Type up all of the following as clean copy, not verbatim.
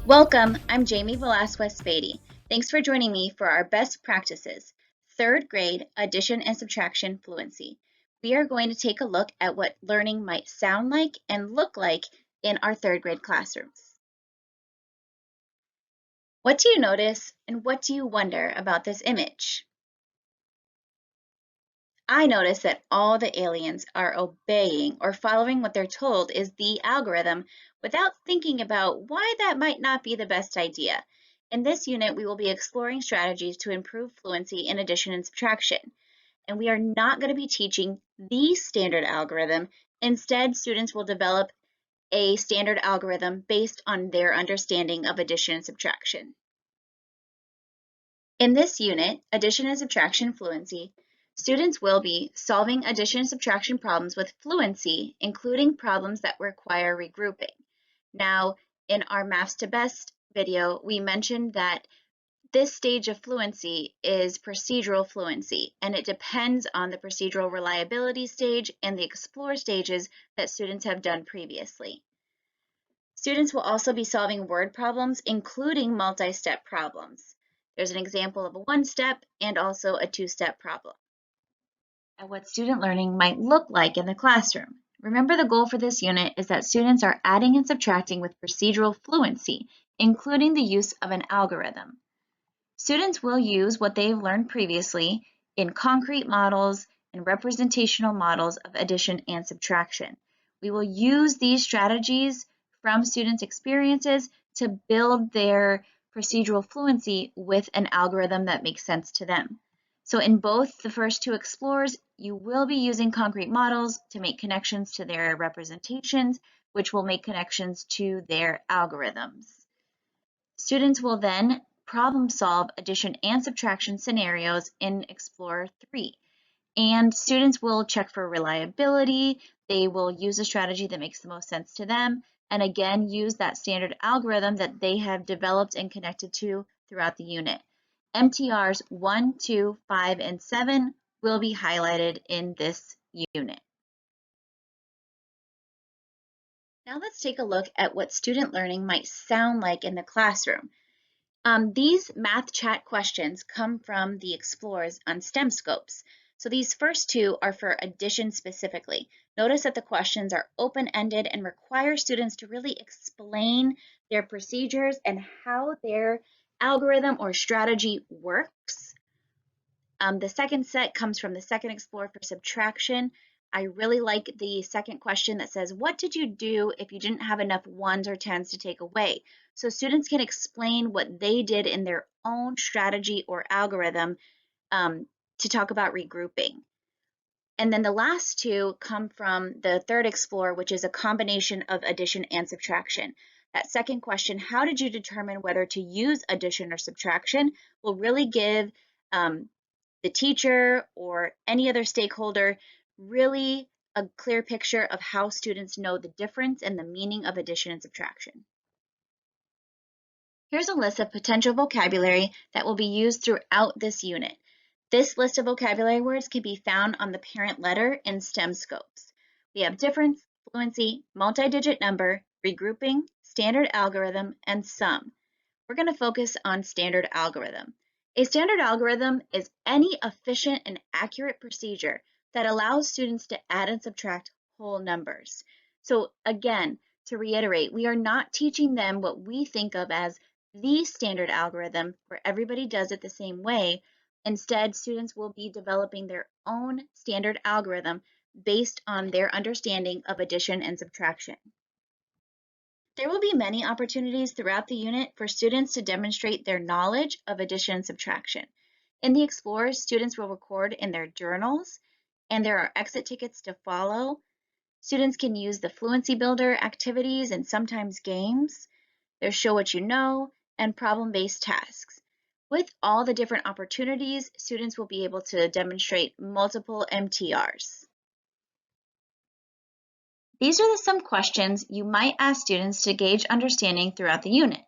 Welcome, I'm Jamie Velasquez-Spady. Thanks for joining me for our best practices, third grade addition and subtraction fluency. We are going to take a look at what learning might sound like and look like in our third grade classrooms. What do you notice and what do you wonder about this image? I notice that all the aliens are obeying or following what they're told is the algorithm without thinking about why that might not be the best idea. In this unit, we will be exploring strategies to improve fluency in addition and subtraction. And we are not going to be teaching the standard algorithm. Instead, students will develop a standard algorithm based on their understanding of addition and subtraction. In this unit, addition and subtraction fluency, students will be solving addition and subtraction problems with fluency, including problems that require regrouping. Now, in our Maths to Best video, we mentioned that this stage of fluency is procedural fluency, and it depends on the procedural reliability stage and the explore stages that students have done previously. Students will also be solving word problems, including multi-step problems. There's an example of a one-step and also a two-step problem. And what student learning might look like in the classroom. Remember, the goal for this unit is that students are adding and subtracting with procedural fluency, including the use of an algorithm. Students will use what they've learned previously in concrete models and representational models of addition and subtraction. We will use these strategies from students' experiences to build their procedural fluency with an algorithm that makes sense to them. So in both the first two explores, you will be using concrete models to make connections to their representations, which will make connections to their algorithms. Students will then problem solve addition and subtraction scenarios in Explorer 3. And students will check for reliability. They will use a strategy that makes the most sense to them, and again, use that standard algorithm that they have developed and connected to throughout the unit. MTRs 1, 2, 5, and 7 will be highlighted in this unit. Now let's take a look at what student learning might sound like in the classroom. These math chat questions come from the explorers on STEMscopes. So these first two are for addition specifically. Notice that the questions are open-ended and require students to really explain their procedures and how their algorithm or strategy works. The second set comes from the second Explorer for subtraction. I really like the second question that says, what did you do if you didn't have enough ones or tens to take away? So students can explain what they did in their own strategy or algorithm to talk about regrouping. And then the last two come from the third Explorer, which is a combination of addition and subtraction. That second question, how did you determine whether to use addition or subtraction, will really give the teacher or any other stakeholder really a clear picture of how students know the difference and the meaning of addition and subtraction. Here's a list of potential vocabulary that will be used throughout this unit. This list of vocabulary words can be found on the parent letter in STEMscopes. We have difference, fluency, multi-digit number, regrouping, standard algorithm, and sum. We're going to focus on standard algorithm. A standard algorithm is any efficient and accurate procedure that allows students to add and subtract whole numbers. So again, to reiterate, we are not teaching them what we think of as the standard algorithm where everybody does it the same way. Instead, students will be developing their own standard algorithm based on their understanding of addition and subtraction. There will be many opportunities throughout the unit for students to demonstrate their knowledge of addition and subtraction. In the Explorers, students will record in their journals, and there are exit tickets to follow. Students can use the Fluency Builder activities and sometimes games. There's Show What You Know and problem-based tasks. With all the different opportunities, students will be able to demonstrate multiple MTRs. These are some questions you might ask students to gauge understanding throughout the unit.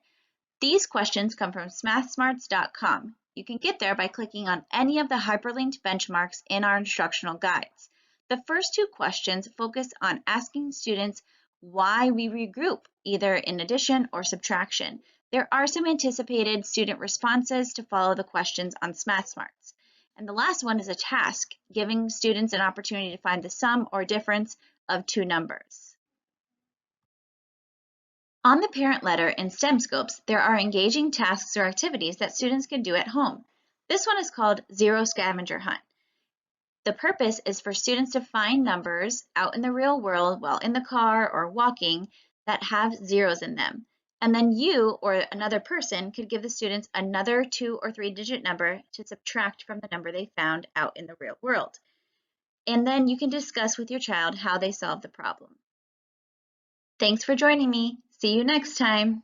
These questions come from mathsmarts.com. You can get there by clicking on any of the hyperlinked benchmarks in our instructional guides. The first two questions focus on asking students why we regroup, either in addition or subtraction. There are some anticipated student responses to follow the questions on Math Smarts. And the last one is a task, giving students an opportunity to find the sum or difference of two numbers. On the parent letter in STEMscopes, there are engaging tasks or activities that students can do at home. This one is called Zero Scavenger Hunt. The purpose is for students to find numbers out in the real world while in the car or walking that have zeros in them. And then you or another person could give the students another 2 or 3 digit number to subtract from the number they found out in the real world. And then you can discuss with your child how they solve the problem. Thanks for joining me. See you next time.